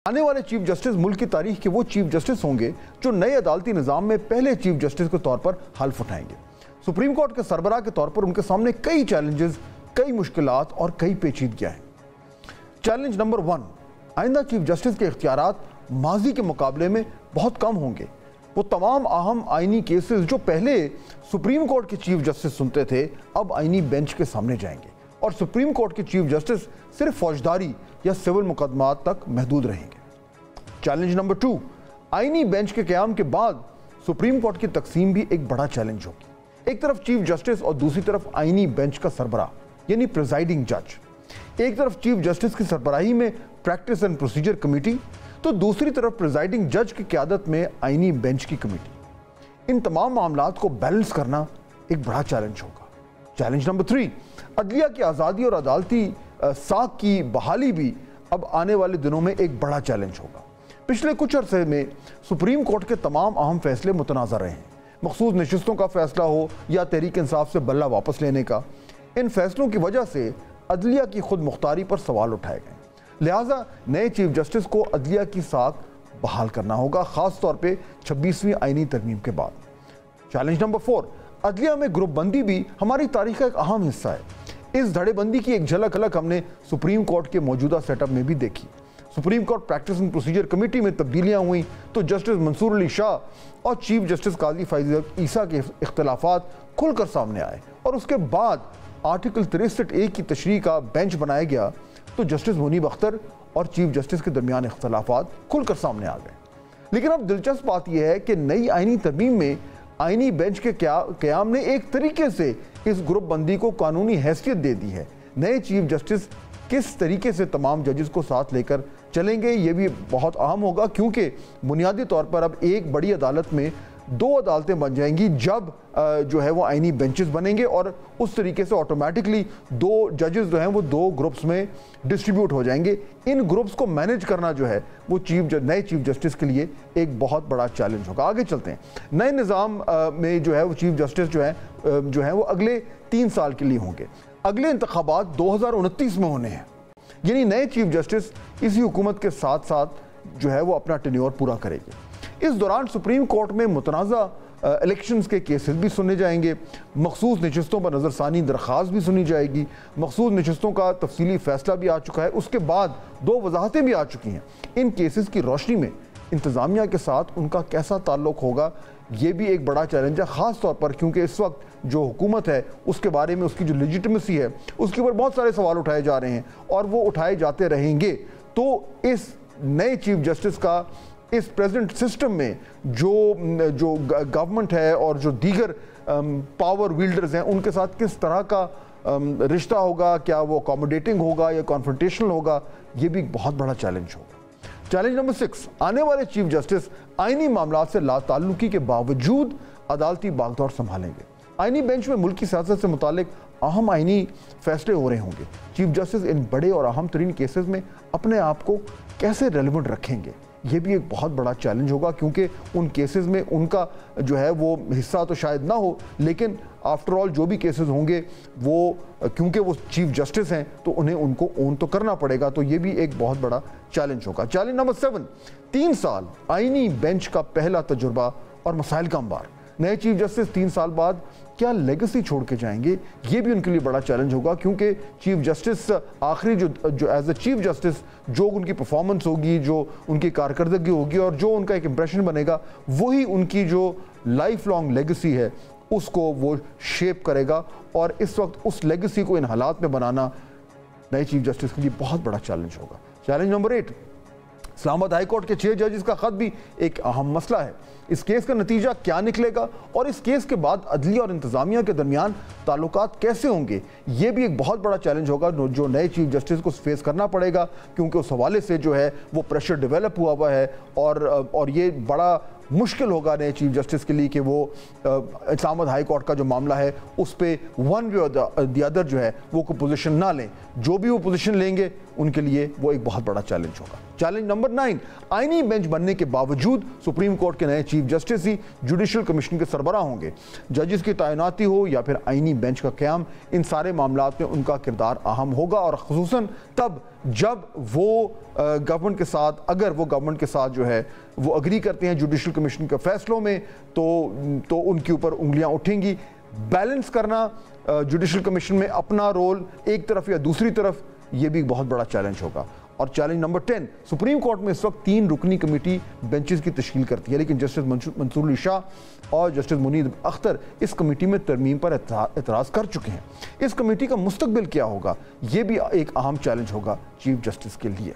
आने वाले chief justice मुल्क की तारीख के वो चीफ जस्टिस होंगे जो नए अदालती निज़ाम में पहले चीफ जस्टिस के तौर पर हल्फ उठाएंगे। सुप्रीम कोर्ट के सरबराह के तौर पर उनके सामने कई चैलेंजेस, कई मुश्किलात और कई पेचीदगियां हैं। चैलेंज नंबर 1, आइंदा चीफ जस्टिस के इख्तियारात माजी के मुकाबले में बहुत कम होंगे। वो तमाम अहम आइनी केसेस जो पहले सुप्रीम कोर्ट के चीफ जस्टिस सुनते थे, अब आइनी बेंच के सामने जाएंगे और सुप्रीम कोर्ट के चीफ जस्टिस सिर्फ फौजदारी या सिविल मुकदमात तक महदूद रहेंगे। चैलेंज नंबर 2, आइनी बेंच के क़याम के बाद सुप्रीम कोर्ट की तकसीम भी एक बड़ा चैलेंज होगी। एक तरफ चीफ जस्टिस और दूसरी तरफ आइनी बेंच का सरबराह यानी प्रिजाइडिंग जज। एक तरफ चीफ जस्टिस की सरबराही में प्रैक्टिस एंड प्रोसीजर कमेटी, तो दूसरी तरफ प्रिजाइडिंग जज की क़यादत में आइनी बेंच की कमेटी। इन तमाम मामलात को बैलेंस करना एक बड़ा चैलेंज होगा। चैलेंज नंबर 3, अदलिया की आज़ादी और अदालती साख की बहाली भी अब आने वाले दिनों में एक बड़ा चैलेंज होगा। पिछले कुछ अरसे में सुप्रीम कोर्ट के तमाम अहम फैसले मुतनाज़ा रहे हैं। मखसूस नशिस्तों का फैसला हो या तहरीक इंसाफ से बल्ला वापस लेने का, इन फैसलों की वजह से अदलिया की खुद मुख्तारी पर सवाल उठाए गए। लिहाजा नए चीफ जस्टिस को अदलिया की साख बहाल करना होगा, ख़ास तौर पे 26वीं आइनी तरमीम के बाद। चैलेंज नंबर 4, अदलिया में ग्रुप बंदी भी हमारी तारीख का एक अहम हिस्सा है। इस धड़ेबंदी की एक झलक अलग हमने सुप्रीम कोर्ट के मौजूदा सेटअप में भी देखी। Supreme court practice and procedure committee में तब्दीलियां हुई तो जस्टिस मंसूर अली शाह और चीफ जस्टिस काजी फैज़ ईसा के इख्तलाफात खुलकर सामने आए और उसके बाद आर्टिकल 63A की तशरीह का बेंच बनाया गया तो जस्टिस मुनीब अख्तर और चीफ जस्टिस के दरमियान इख्तलाफात खुलकर सामने आ गए। लेकिन अब दिलचस्प बात यह है कि नई आइनी तरमीम में आइनी बेंच के क़याम ने एक तरीके से इस ग्रुप बंदी को कानूनी हैसियत दे दी है। नए चीफ जस्टिस किस तरीके से तमाम जजेस को साथ लेकर चलेंगे, ये भी बहुत अहम होगा, क्योंकि बुनियादी तौर पर अब एक बड़ी अदालत में 2 अदालतें बन जाएंगी जब जो है वो आइनी बेंचेस बनेंगे और उस तरीके से ऑटोमेटिकली 2 जजेस जो हैं वो 2 ग्रुप्स में डिस्ट्रीब्यूट हो जाएंगे। इन ग्रुप्स को मैनेज करना जो है वो नए चीफ जस्टिस के लिए एक बहुत बड़ा चैलेंज होगा। आगे चलते हैं। नए निज़ाम में जो है वो चीफ जस्टिस जो है वो अगले 3 साल के लिए होंगे। अगले इंतखाबात 2029 में होने हैं, यानी नए चीफ जस्टिस इसी हुकूमत के साथ साथ जो है वो अपना टेन्योर पूरा करेंगे। इस दौरान सुप्रीम कोर्ट में मुतनाज़ा इलेक्शंस के केसेस भी सुने जाएंगे, मखसूस नशिस्तों पर नज़रसानी दरख्वास्त भी सुनी जाएगी, मखसूस नशिस्तों का तफसीली फ़ैसला भी आ चुका है, उसके बाद 2 वजाहतें भी आ चुकी हैं। इन केसेस की रोशनी में इंतज़ामिया के साथ उनका कैसा ताल्लुक़ होगा, ये भी एक बड़ा चैलेंज है, ख़ास तौर पर क्योंकि इस वक्त जो हुकूमत है उसके बारे में उसकी जो लेजिटिमेसी है उसके ऊपर बहुत सारे सवाल उठाए जा रहे हैं और वो उठाए जाते रहेंगे। तो इस नए चीफ जस्टिस का इस प्रेजेंट सिस्टम में जो गवर्नमेंट है और जो दीगर पावर विल्डर्स हैं उनके साथ किस तरह का रिश्ता होगा, क्या वो अकोमोडेटिंग होगा या कॉन्फ्रंटेशनल होगा, ये भी एक बहुत बड़ा चैलेंज होगा। चैलेंज नंबर 6, आने वाले चीफ जस्टिस आइनी मामलात से लाताल्लुकी के बावजूद अदालती बागडोर संभालेंगे। आइनी बेंच में मुल्क की सियासत से मुतालिक अहम आइनी फैसले हो रहे होंगे। चीफ जस्टिस इन बड़े और अहम तरीन केसेस में अपने आप को कैसे रेलिवेंट रखेंगे, ये भी एक बहुत बड़ा चैलेंज होगा, क्योंकि उन केसेस में उनका जो है वो हिस्सा तो शायद ना हो, लेकिन आफ्टर ऑल जो भी केसेस होंगे वो क्योंकि वो चीफ जस्टिस हैं तो उन्हें उनको ओन तो करना पड़ेगा, तो ये भी एक बहुत बड़ा चैलेंज होगा। चैलेंज नंबर 7, 3 साल आइनी बेंच का पहला तजुर्बा और मसाइल का अंबार। नए चीफ जस्टिस 3 साल बाद क्या लेगेसी छोड़ के जाएंगे, ये भी उनके लिए बड़ा चैलेंज होगा, क्योंकि चीफ जस्टिस आखिरी जो एज ए चीफ जस्टिस जो उनकी परफॉर्मेंस होगी, जो उनकी कारकर्दगी होगी और जो उनका एक इंप्रेशन बनेगा, वही उनकी जो लाइफ लॉन्ग लेगेसी है उसको वो शेप करेगा। और इस वक्त उस लेगेसी को इन हालात में बनाना नए चीफ जस्टिस के लिए बहुत बड़ा चैलेंज होगा। Challenge number 8, Islamabad high court के 6 जजेस का खत भी एक अहम मसला है। इस केस का नतीजा क्या निकलेगा और इस केस के बाद अदलिया और इंतज़ामिया के दरमियान ताल्लुकात कैसे होंगे, ये भी एक बहुत बड़ा चैलेंज होगा जो नए चीफ जस्टिस को फेस करना पड़ेगा, क्योंकि उस हवाले से जो है वो प्रेशर डेवलप हुआ है और ये बड़ा मुश्किल होगा नए चीफ जस्टिस के लिए कि वो इस्लामाबाद हाई कोर्ट का जो मामला है उस पर वन वे और द अदर जो है वो कोई पोजीशन ना लें। जो भी वो पोजीशन लेंगे उनके लिए वो एक बहुत बड़ा चैलेंज होगा। चैलेंज नंबर 9, आईनी बेंच बनने के बावजूद सुप्रीम कोर्ट के नए चीफ जस्टिस ही जुडिशल कमीशन के सरबराह होंगे। जजेस की तैनाती हो या फिर आईनी बेंच का क़याम, इन सारे मामलात में उनका किरदार अहम होगा, और ख़ुसूसन तब जब वो गवर्नमेंट के साथ, अगर वो गवर्नमेंट के साथ जो है वो अग्री करते हैं जुडिशल कमीशन के फैसलों में, तो उनके ऊपर उंगलियां उठेंगी। बैलेंस करना जुडिशल कमीशन में अपना रोल एक तरफ या दूसरी तरफ, ये भी बहुत बड़ा चैलेंज होगा। और चैलेंज नंबर 10, सुप्रीम कोर्ट में इस वक्त 3 रुकनी कमेटी बेंचेस की तश्कील करती है, लेकिन जस्टिस मंसूर अली शाह और जस्टिस मुनीर अख्तर इस कमेटी में तरमीम पर एतराज़ कर चुके हैं। इस कमेटी का मुस्तकबिल क्या होगा, ये भी एक अहम चैलेंज होगा चीफ जस्टिस के लिए।